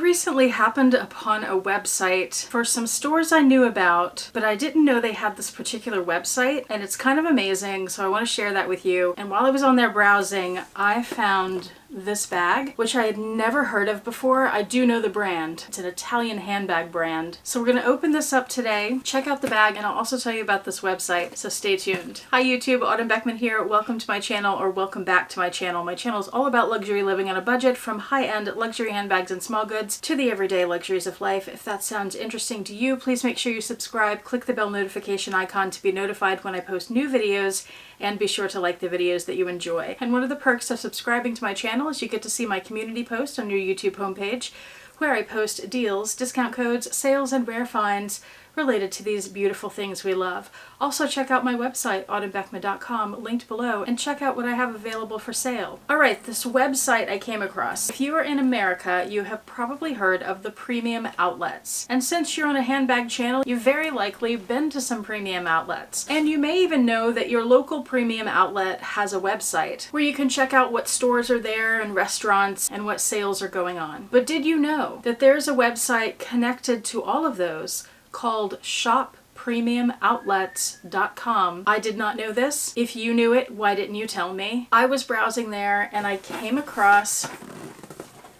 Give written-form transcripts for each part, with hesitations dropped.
recently happened upon a website for some stores I knew about, but I didn't know they had this particular website, and it's kind of amazing, so I want to share that with you. And while I was on there browsing, I found this bag, which I had never heard of before. I do know the brand. It's an Italian handbag brand. So we're going to open this up today, check out the bag, and I'll also tell you about this website, so stay tuned. Hi YouTube, Autumn Beckman here. Welcome to my channel, or welcome back to my channel. My channel is all about luxury living on a budget, from high-end luxury handbags and small goods to the everyday luxuries of life. If that sounds interesting to you, please make sure you subscribe, click the bell notification icon to be notified when I post new videos, and be sure to like the videos that you enjoy. And one of the perks of subscribing to my channel is you get to see my community post on your YouTube homepage, where I post deals, discount codes, sales, and rare finds related to these beautiful things we love. Also check out my website, autumnbeckman.com, linked below, and check out what I have available for sale. Alright, this website I came across. If you are in America, you have probably heard of the premium outlets. And since you're on a handbag channel, you've very likely been to some premium outlets. And you may even know that your local premium outlet has a website where you can check out what stores are there and restaurants and what sales are going on. But did you know that there's a website connected to all of those called shoppremiumoutlets.com. I did not know this. If you knew it, why didn't you tell me? I was browsing there and I came across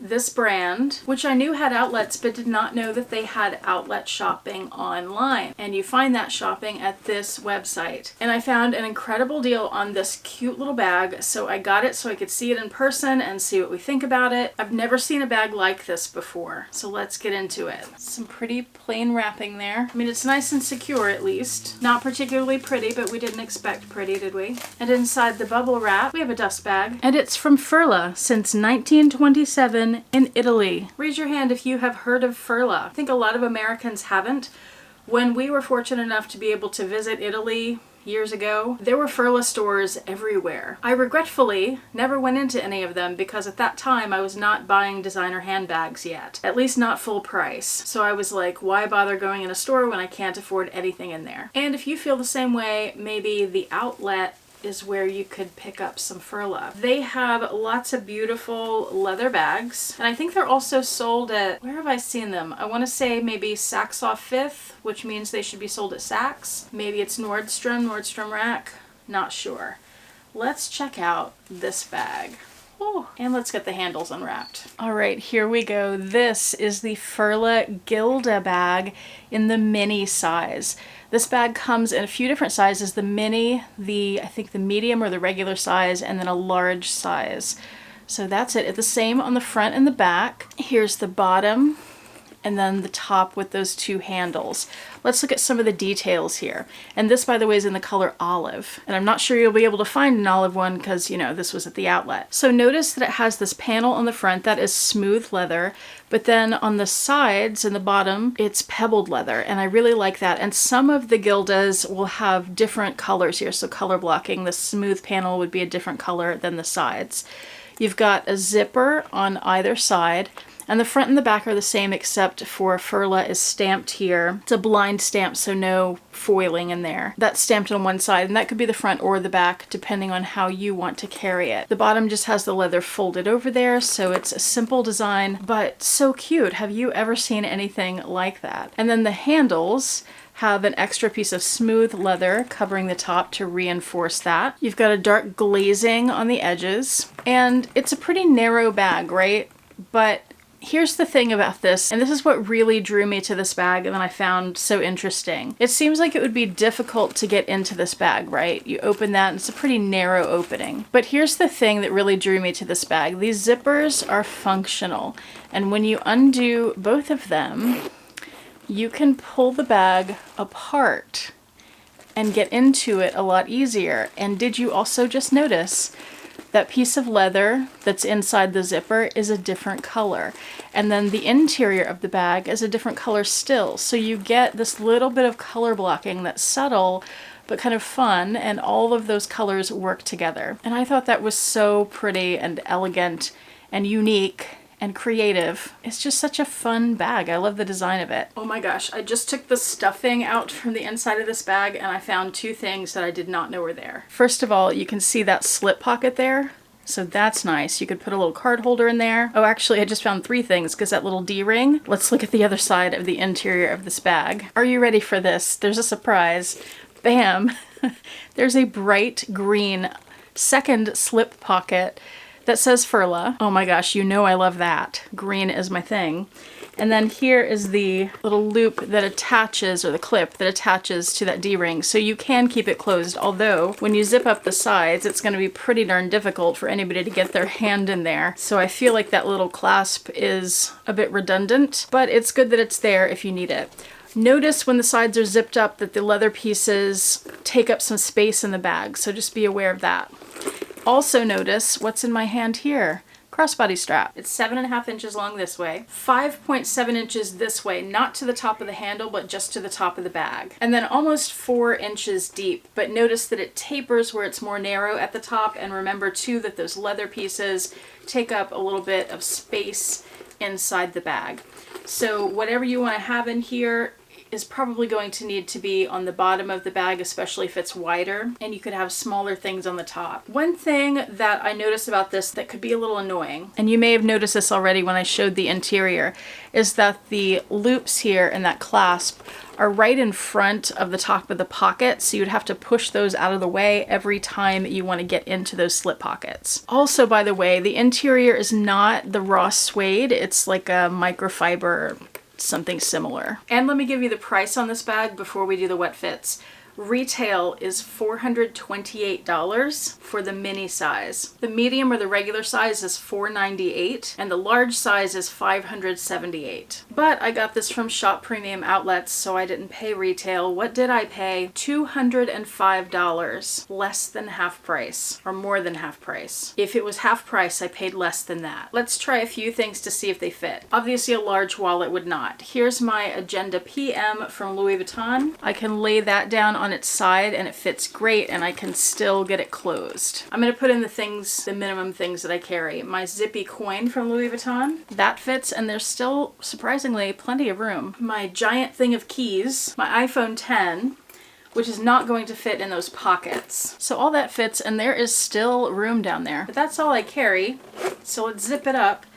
this brand, which I knew had outlets, but did not know that they had outlet shopping online. And you find that shopping at this website. And I found an incredible deal on this cute little bag, so I got it so I could see it in person and see what we think about it. I've never seen a bag like this before, so let's get into it. Some pretty plain wrapping there. I mean, it's nice and secure at least. Not particularly pretty, but we didn't expect pretty, did we? And inside the bubble wrap, we have a dust bag. And it's from Furla since 1927 in Italy. Raise your hand if you have heard of Furla. I think a lot of Americans haven't. When we were fortunate enough to be able to visit Italy years ago, there were Furla stores everywhere. I regretfully never went into any of them because at that time I was not buying designer handbags yet. At least not full price. So I was like, why bother going in a store when I can't afford anything in there? And if you feel the same way, maybe the outlet is where you could pick up some Furla. They have lots of beautiful leather bags, and I think they're also sold at, where have I seen them? I want to say maybe Saks Off 5th, which means they should be sold at Saks. Maybe it's Nordstrom Rack, not sure. Let's check out this bag. Oh, and let's get the handles unwrapped. All right, here we go. This is the Furla Gilda bag in the mini size. This bag comes in a few different sizes, the mini, I think the medium or the regular size, and then a large size. So that's it. It's the same on the front and the back. Here's the bottom, and then the top with those two handles. Let's look at some of the details here. And this, by the way, is in the color olive. And I'm not sure you'll be able to find an olive one because, you know, this was at the outlet. So notice that it has this panel on the front that is smooth leather, but then on the sides and the bottom, it's pebbled leather. And I really like that. And some of the Gildas will have different colors here. So color blocking, the smooth panel would be a different color than the sides. You've got a zipper on either side. And the front and the back are the same except for Furla is stamped here. It's a blind stamp, so no foiling in there. That's stamped on one side, and that could be the front or the back, depending on how you want to carry it. The bottom just has the leather folded over there, so it's a simple design, but so cute. Have you ever seen anything like that? And then the handles have an extra piece of smooth leather covering the top to reinforce that. You've got a dark glazing on the edges, and it's a pretty narrow bag, right? But here's the thing about this, and this is what really drew me to this bag and that I found so interesting. It seems like it would be difficult to get into this bag, right? You open that and it's a pretty narrow opening. But here's the thing that really drew me to this bag. These zippers are functional, and when you undo both of them, you can pull the bag apart and get into it a lot easier. And did you also just notice that piece of leather that's inside the zipper is a different color. And then the interior of the bag is a different color still. So you get this little bit of color blocking that's subtle, but kind of fun, and all of those colors work together. And I thought that was so pretty and elegant and unique and creative. It's just such a fun bag. I love the design of it. Oh my gosh, I just took the stuffing out from the inside of this bag and I found two things that I did not know were there. First of all, you can see that slip pocket there. So that's nice. You could put a little card holder in there. Oh, actually, I just found 3 things because that little D-ring. Let's look at the other side of the interior of this bag. Are you ready for this? There's a surprise. Bam! There's a bright green second slip pocket that says Furla. Oh my gosh, you know I love that. Green is my thing. And then here is the little loop that attaches, or the clip that attaches to that D-ring, so you can keep it closed, although when you zip up the sides, it's going to be pretty darn difficult for anybody to get their hand in there. So I feel like that little clasp is a bit redundant, but it's good that it's there if you need it. Notice when the sides are zipped up that the leather pieces take up some space in the bag, so just be aware of that. Also notice what's in my hand here. Crossbody strap. It's 7.5 inches long this way, 5.7 inches this way, not to the top of the handle, but just to the top of the bag. And then almost 4 inches deep, but notice that it tapers where it's more narrow at the top, and remember too that those leather pieces take up a little bit of space inside the bag. So whatever you want to have in here is probably going to need to be on the bottom of the bag, especially if it's wider, and you could have smaller things on the top. One thing that I noticed about this that could be a little annoying, and you may have noticed this already when I showed the interior, is that the loops here and that clasp are right in front of the top of the pocket, so you'd have to push those out of the way every time you want to get into those slip pockets. Also, by the way, the interior is not the raw suede, it's like a microfiber, something similar. And let me give you the price on this bag before we do the wet fits. Retail is $428 for the mini size. The medium or the regular size is $498, and the large size is $578. But I got this from Shop Premium Outlets, so I didn't pay retail. What did I pay? $205, less than half price, or more than half price. If it was half price, I paid less than that. Let's try a few things to see if they fit. Obviously a large wallet would not. Here's my Agenda PM from Louis Vuitton. I can lay that down on its side and it fits great, and I can still get it closed. I'm going to put in the minimum things that I carry. My zippy coin from Louis Vuitton, that fits, and there's still surprisingly plenty of room. My giant thing of keys, my iPhone 10, which is not going to fit in those pockets. So all that fits, and there is still room down there. But that's all I carry, so let's zip it up.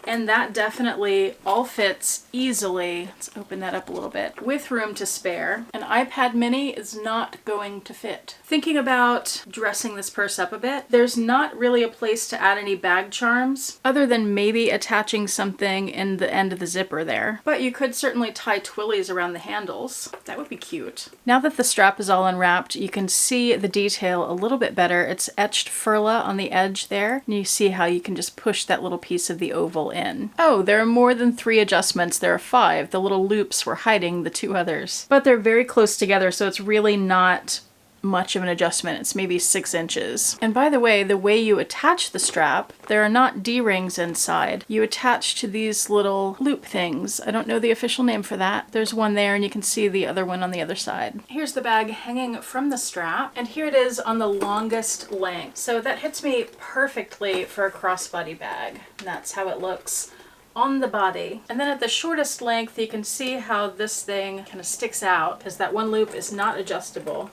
And that definitely all fits easily. Let's open that up a little bit. With room to spare. An iPad mini is not going to fit. Thinking about dressing this purse up a bit, there's not really a place to add any bag charms other than maybe attaching something in the end of the zipper there. But you could certainly tie twillies around the handles. That would be cute. Now that the strap is all unwrapped, you can see the detail a little bit better. It's etched Furla on the edge there, and you see how you can just push that little piece of the oval in. Oh, there are more than 3 adjustments. There are 5. The little loops were hiding the 2 others. But they're very close together, so it's really not much of an adjustment. It's maybe 6 inches. And by the way you attach the strap, there are not D-rings inside. You attach to these little loop things. I don't know the official name for that. There's one there, and you can see the other one on the other side. Here's the bag hanging from the strap, and here it is on the longest length. So that hits me perfectly for a crossbody bag. And that's how it looks on the body. And then at the shortest length, you can see how this thing kind of sticks out, because that one loop is not adjustable.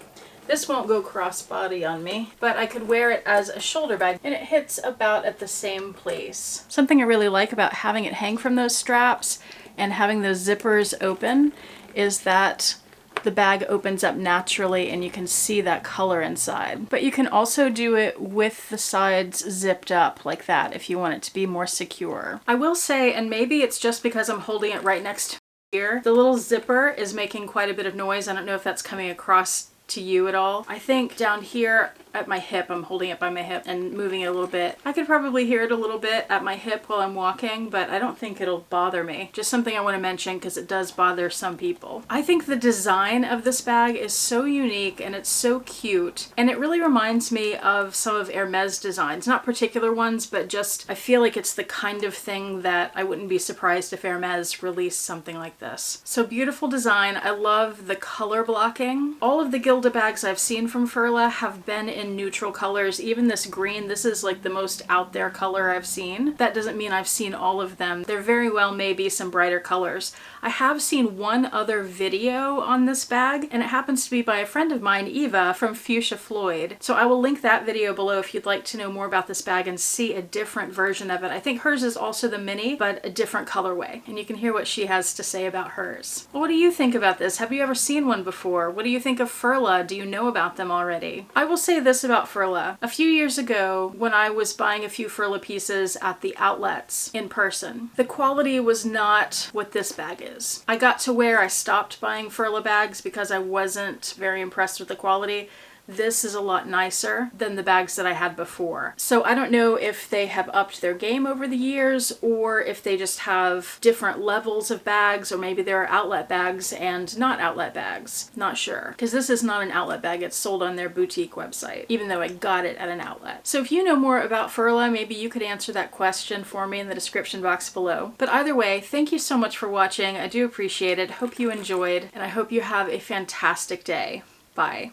This won't go crossbody on me, but I could wear it as a shoulder bag, and it hits about at the same place. Something I really like about having it hang from those straps and having those zippers open is that the bag opens up naturally and you can see that color inside. But you can also do it with the sides zipped up like that if you want it to be more secure. I will say, and maybe it's just because I'm holding it right next to here, the little zipper is making quite a bit of noise. I don't know if that's coming across to you at all. I think down here at my hip, I'm holding it by my hip and moving it a little bit. I could probably hear it a little bit at my hip while I'm walking, but I don't think it'll bother me. Just something I want to mention because it does bother some people. I think the design of this bag is so unique and it's so cute, and it really reminds me of some of Hermes designs. Not particular ones, but just I feel like it's the kind of thing that I wouldn't be surprised if Hermes released something like this. So beautiful design. I love the color blocking. All of the Gilda bags I've seen from Furla have been in neutral colors. Even this green, this is like the most out there color I've seen. That doesn't mean I've seen all of them. There very well may be some brighter colors. I have seen one other video on this bag, and it happens to be by a friend of mine, Eva, from Fuchsia Floyd. So I will link that video below if you'd like to know more about this bag and see a different version of it. I think hers is also the mini, but a different colorway. And you can hear what she has to say about hers. Well, what do you think about this? Have you ever seen one before? What do you think of Furla? Do you know about them already? I will say this about Furla. A few years ago, when I was buying a few Furla pieces at the outlets in person, the quality was not what this bag is. I got to where I stopped buying Furla bags because I wasn't very impressed with the quality. This is a lot nicer than the bags that I had before. So I don't know if they have upped their game over the years, or if they just have different levels of bags, or maybe there are outlet bags and not outlet bags. Not sure. Because this is not an outlet bag. It's sold on their boutique website, even though I got it at an outlet. So if you know more about Furla, maybe you could answer that question for me in the description box below. But either way, thank you so much for watching. I do appreciate it. Hope you enjoyed, and I hope you have a fantastic day. Bye.